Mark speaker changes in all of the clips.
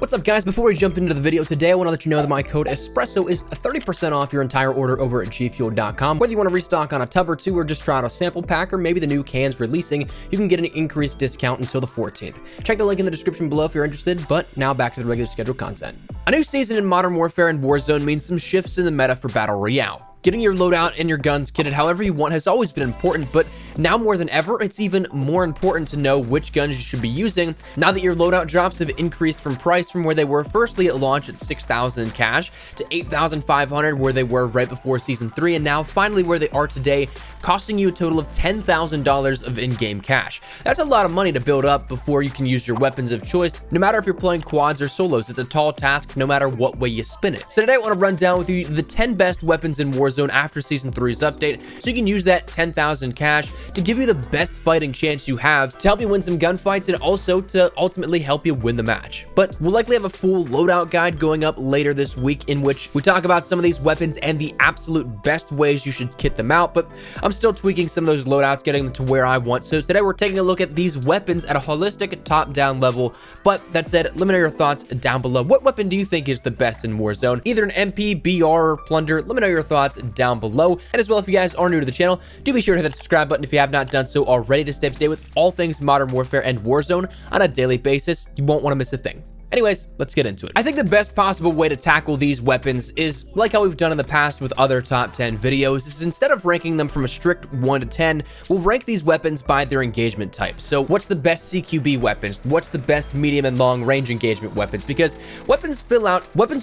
Speaker 1: What's up, guys? Before we jump into the video today, I want to let you know that my code ESPRESSO is 30% off your entire order over at gfuel.com. Whether you want to restock on a tub or two or just try out a sample pack or maybe the new cans releasing, you can get an increased discount until the 14th. Check the link in the description below if you're interested, but now back to the regular scheduled content. A new season in Modern Warfare and Warzone means some shifts in the meta for Battle Royale. Getting your loadout and your guns kitted however you want has always been important, but now more than ever, it's even more important to know which guns you should be using now that your loadout drops have increased from price from where they were firstly at launch at 6,000 cash to 8,500 where they were right before Season 3, and now finally where they are today, costing you a total of $10,000 of in-game cash. That's a lot of money to build up before you can use your weapons of choice, no matter if you're playing quads or solos. It's a tall task no matter what way you spin it. So today I want to run down with you the 10 best weapons in Warzone after Season 3's update, so you can use that 10,000 cash to give you the best fighting chance you have to help you win some gunfights and also to ultimately help you win the match. But we'll likely have a full loadout guide going up later this week in which we talk about some of these weapons and the absolute best ways you should kit them out, but I'm still tweaking some of those loadouts, getting them to where I want. So today we're taking a look at these weapons at a holistic top-down level. But that said, let me know your thoughts down below. What weapon do you think is the best in Warzone? Either an MP, BR, or Plunder. Let me know your thoughts down below. And as well, if you guys are new to the channel, do be sure to hit that subscribe button if you have not done so already to stay up to date with all things Modern Warfare and Warzone on a daily basis. You won't want to miss a thing. Anyways, let's get into it. I think the best possible way to tackle these weapons is like how we've done in the past with other top 10 videos, is instead of ranking them from a strict 1 to 10, we'll rank these weapons by their engagement type. So what's the best CQB weapons? What's the best medium and long range engagement weapons? Because weapons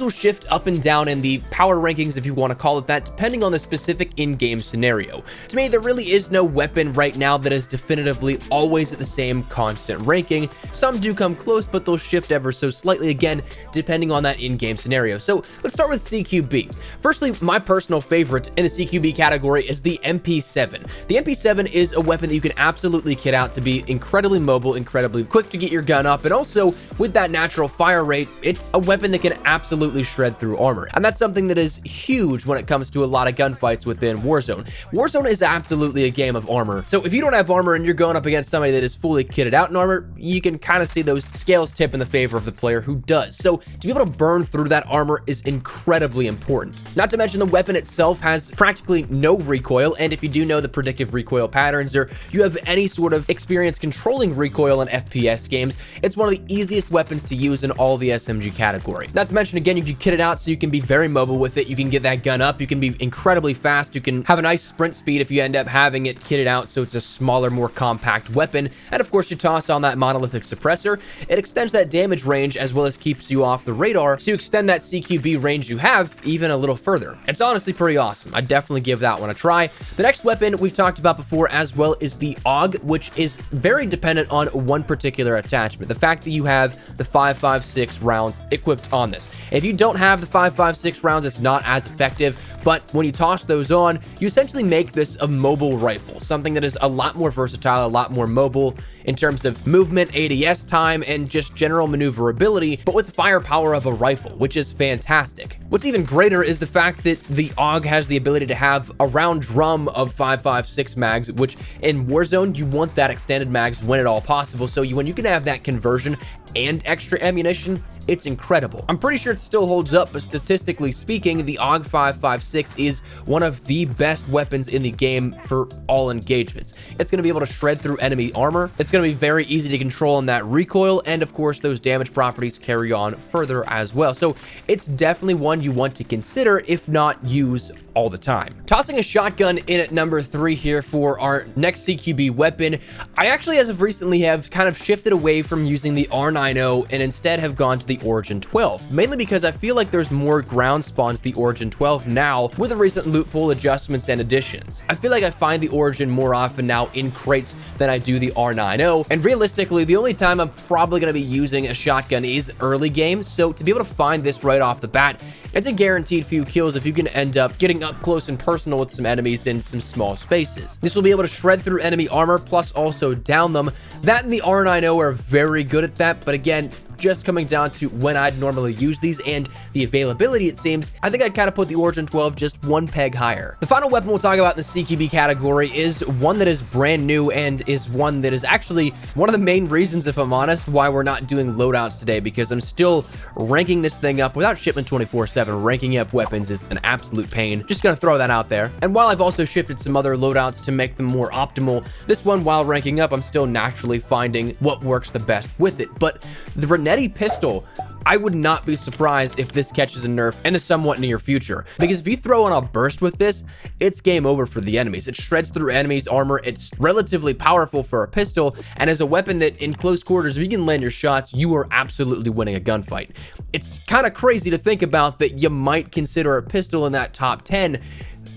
Speaker 1: will shift up and down in the power rankings, if you want to call it that, depending on the specific in-game scenario. To me, there really is no weapon right now that is definitively always at the same constant ranking. Some do come close, but they'll shift ever so slightly again depending on that in-game scenario. So let's start with CQB. Firstly, my personal favorite in the CQB category is the MP7. The MP7 is a weapon that you can absolutely kit out to be incredibly mobile, incredibly quick to get your gun up, and also with that natural fire rate, it's a weapon that can absolutely shred through armor. And that's something that is huge when it comes to a lot of gunfights within Warzone. Warzone is absolutely a game of armor. So if you don't have armor and you're going up against somebody that is fully kitted out in armor, you can kind of see those scales tip in the favor of the player who does. So to be able to burn through that armor is incredibly important. Not to mention the weapon itself has practically no recoil, and if you do know the predictive recoil patterns or you have any sort of experience controlling recoil in FPS games, it's one of the easiest weapons to use in all the SMG category. Not to mention, again, you can kit it out so you can be very mobile with it. You can get that gun up, you can be incredibly fast, you can have a nice sprint speed if you end up having it kitted out so it's a smaller, more compact weapon, and of course you toss on that monolithic suppressor. It extends that damage range as well as keeps you off the radar, so you extend that CQB range you have even a little further. It's honestly pretty awesome. I definitely give that one a try. The next weapon we've talked about before as well is the AUG, which is very dependent on one particular attachment. The fact that you have the 5.56 rounds equipped on this. If you don't have the 5.56 rounds, it's not as effective, but when you toss those on, you essentially make this a mobile rifle, something that is a lot more versatile, a lot more mobile in terms of movement, ADS time, and just general maneuverability, but with the firepower of a rifle, which is fantastic. What's even greater is the fact that the AUG has the ability to have a round drum of 5.56 mags, which in Warzone, you want that extended mags when at all possible. So when you can have that conversion and extra ammunition, it's incredible. I'm pretty sure it still holds up, but statistically speaking, the AUG 5.56 is one of the best weapons in the game for all engagements. It's going to be able to shred through enemy armor. It's going to be very easy to control in that recoil, and of course, those damage properties carry on further as well. So it's definitely one you want to consider, if not use all the time. Tossing a shotgun in at number 3 here for our next CQB weapon. I actually, as of recently, have kind of shifted away from using the R90 and instead have gone to the Origin 12, mainly because I feel like there's more ground spawns the Origin 12 now with the recent loot pool adjustments and additions. I feel like I find the Origin more often now in crates than I do the R90, and realistically, the only time I'm probably going to be using a shotgun is early game, so to be able to find this right off the bat, it's a guaranteed few kills if you can end up getting up close and personal with some enemies in some small spaces. This will be able to shred through enemy armor, plus also down them. That and the R90 are very good at that, but again, just coming down to when I'd normally use these and the availability, it seems, I think I'd kind of put the Origin 12 just one peg higher. The final weapon we'll talk about in the CQB category is one that is brand new and is one that is actually one of the main reasons, if I'm honest, why we're not doing loadouts today, because I'm still ranking this thing up without shipment 24/7. Ranking up weapons is an absolute pain. Just gonna throw that out there. And while I've also shifted some other loadouts to make them more optimal, this one, while ranking up, I'm still naturally finding what works the best with it. But the Renetti pistol, I would not be surprised if this catches a nerf in the somewhat near future, because if you throw on a burst with this, it's game over for the enemies. It shreds through enemies' armor. It's relatively powerful for a pistol, and as a weapon that in close quarters, if you can land your shots, you are absolutely winning a gunfight. It's kind of crazy to think about that you might consider a pistol in that top 10,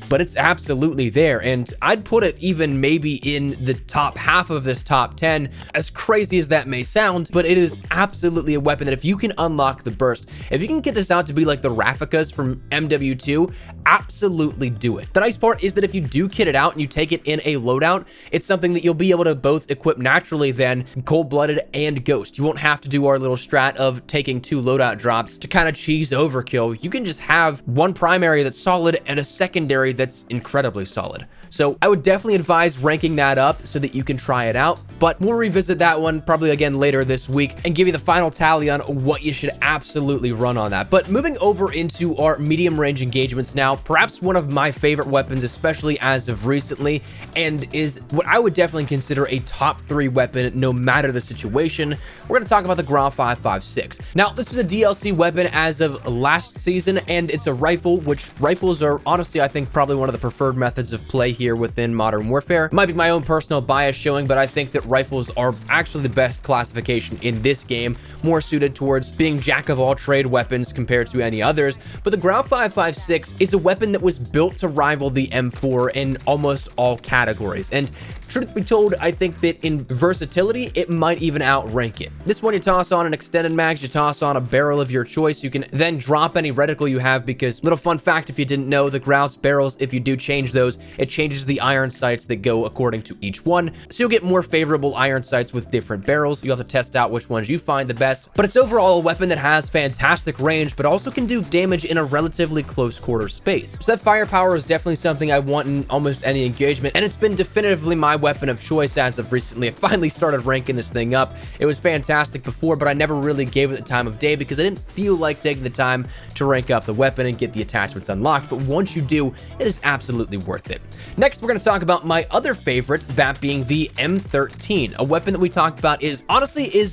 Speaker 1: but it's absolutely there, and I'd put it even maybe in the top half of this top 10, as crazy as that may sound, but it is absolutely a weapon that if you can unlock the burst, if you can get this out to be like the Rafikas from MW2, absolutely do it. The nice part is that if you do kit it out and you take it in a loadout, it's something that you'll be able to both equip naturally then cold-blooded and ghost. You won't have to do our little strat of taking 2 loadout drops to kind of cheese overkill. You can just have one primary that's solid and a secondary that's incredibly solid. So I would definitely advise ranking that up so that you can try it out, but we'll revisit that one probably again later this week and give you the final tally on what you should absolutely run on that. But moving over into our medium range engagements now, perhaps one of my favorite weapons, especially as of recently, and is what I would definitely consider a top 3 weapon no matter the situation. We're going to talk about the Grau 5.56. Now, this was a DLC weapon as of last season, and it's a rifle, which rifles are honestly, I think, probably one of the preferred methods of play here within Modern Warfare. Might be my own personal bias showing, but I think that rifles are actually the best classification in this game, more suited towards being jack of all trade weapons compared to any others. But the Grau 5.56 is a weapon that was built to rival the M4 in almost all categories, and truth be told, I think that in versatility, it might even outrank it. This one, you toss on an extended mags, you toss on a barrel of your choice, you can then drop any reticle you have, because little fun fact, if you didn't know, the Grau's barrels, if you do change those, it changes the iron sights that go according to each one, so you'll get more favorable iron sights with different barrels. You'll have to test out which ones you find the best, but it's overall a weapon that has fantastic range, but also can do damage in a relatively close quarter space. So that firepower is definitely something I want in almost any engagement, and it's been definitively my weapon of choice as of recently. I finally started ranking this thing up. It was fantastic before, but I never really gave it the time of day because I didn't feel like taking the time to rank up the weapon and get the attachments unlocked, but once you do, it is absolutely worth it. Next, we're going to talk about my other favorite, that being the M13. A weapon that we talked about is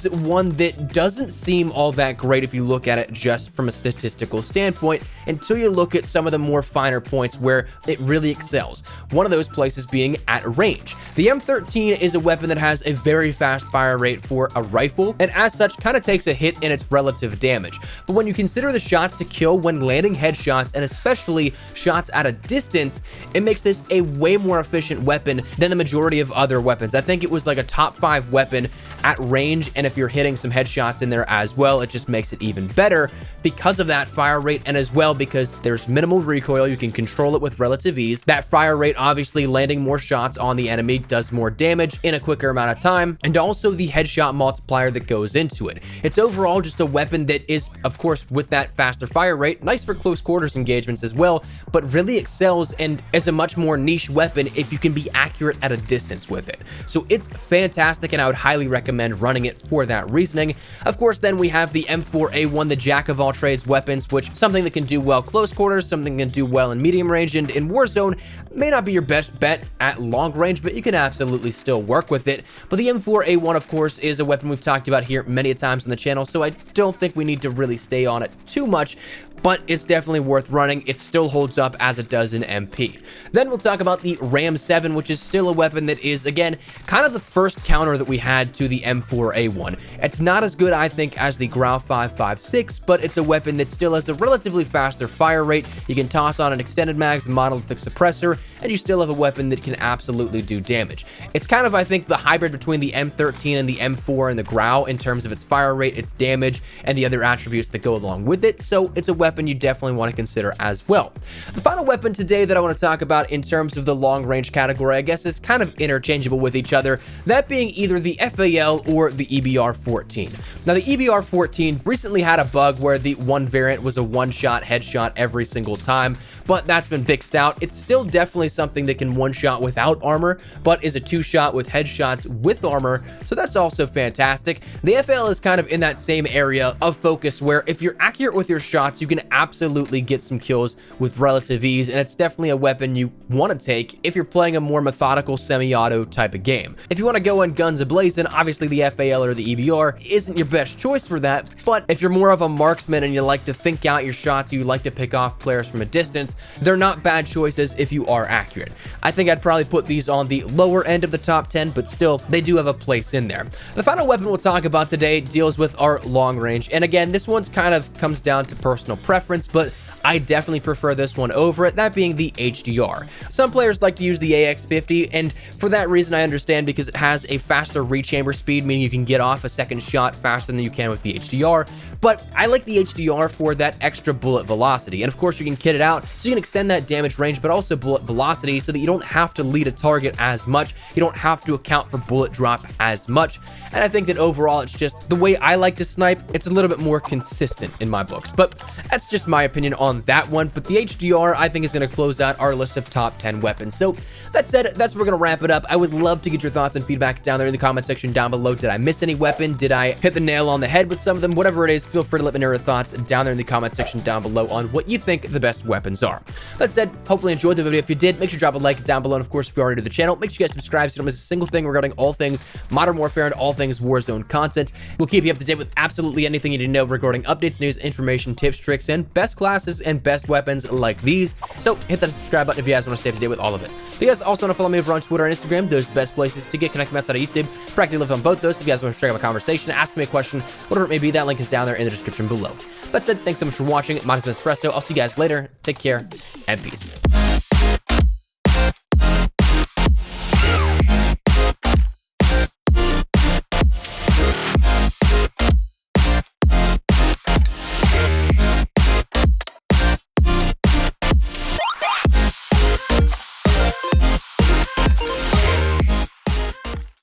Speaker 1: one that doesn't seem all that great if you look at it just from a statistical standpoint until you look at some of the more finer points where it really excels. One of those places being at range. The M13 is a weapon that has a very fast fire rate for a rifle, and as such kind of takes a hit in its relative damage. But when you consider the shots to kill when landing headshots, and especially shots at a distance, it makes this a way more efficient weapon than the majority of other weapons. I think it was like a top 5 weapon at range, and if you're hitting some headshots in there as well, it just makes it even better because of that fire rate, and as well because there's minimal recoil. You can control it with relative ease. That fire rate, obviously landing more shots on the enemy does more damage in a quicker amount of time, and also the headshot multiplier that goes into it. It's overall just a weapon that is, of course, with that faster fire rate, nice for close quarters engagements as well, but really excels and is a much more niche weapon if you can be accurate at a distance with it. So it's fantastic, and I would highly recommend running it for that reasoning. Of course, then we have the M4A1, the jack of all trades weapons, which something that can do well close quarters, something that can do well in medium range, and in Warzone may not be your best bet at long range, but you can absolutely still work with it. But the M4A1, of course, is a weapon we've talked about here many times on the channel, so I don't think we need to really stay on it too much, but it's definitely worth running. It still holds up as it does in MP. Then we'll talk about the Ram 7, which is still a weapon that is, again, kind of the first counter that we had to the M4A1. It's not as good, I think, as the Grau 5.56, but it's a weapon that still has a relatively faster fire rate. You can toss on an extended mags, monolithic suppressor, and you still have a weapon that can absolutely do damage. It's kind of, I think, the hybrid between the M13 and the M4 and the Grau in terms of its fire rate, its damage, and the other attributes that go along with it. So it's a weapon weapon you definitely want to consider as well. The final weapon today that I want to talk about in terms of the long range category, I guess is kind of interchangeable with each other, that being either the FAL or the EBR-14. Now the EBR-14 recently had a bug where the one variant was a one-shot headshot every single time, but that's been fixed out. It's still definitely something that can one-shot without armor, but is a two-shot with headshots with armor, so that's also fantastic. The FAL is kind of in that same area of focus where if you're accurate with your shots, you can absolutely get some kills with relative ease, and it's definitely a weapon you want to take if you're playing a more methodical semi-auto type of game. If you want to go in guns a-blazing, obviously the FAL or the EBR isn't your best choice for that, but if you're more of a marksman and you like to think out your shots, you like to pick off players from a distance, they're not bad choices if you are accurate. I think I'd probably put these on the lower end of the top 10, but still, they do have a place in there. The final weapon we'll talk about today deals with our long range, and again, this one's kind of comes down to personal preference, but I definitely prefer this one over it, that being the HDR. Some players like to use the AX50, and for that reason I understand, because it has a faster rechamber speed, meaning you can get off a second shot faster than you can with the HDR, but I like the HDR for that extra bullet velocity, and of course you can kit it out so you can extend that damage range, but also bullet velocity so that you don't have to lead a target as much, you don't have to account for bullet drop as much, and I think that overall it's just the way I like to snipe, it's a little bit more consistent in my books, but that's just my opinion on that one. But the HDR I think is going to close out our list of top 10 weapons. So that said, that's where we're going to wrap it up. I would love to get your thoughts and feedback down there in the comment section down below. Did I miss any weapon? Did I hit the nail on the head with some of them? Whatever it is, feel free to let me know your thoughts down there in the comment section down below on what you think the best weapons are. That said, hopefully you enjoyed the video. If you did, make sure to drop a like down below, and of course if you're already to the channel, make sure you guys subscribe so you don't miss a single thing regarding all things Modern Warfare and all things Warzone content. We'll keep you up to date with absolutely anything you need to know regarding updates, news, information, tips, tricks, and best classes and best weapons like these. So hit that subscribe button if you guys want to stay up to date with all of it. If you guys also want to follow me over on Twitter and Instagram, those are the best places to get connected outside of YouTube. Practically live on both those. If you guys want to strike up a conversation, ask me a question, whatever it may be, that link is down there in the description below. That said, thanks so much for watching. My name is Espresso. I'll see you guys later. Take care and peace.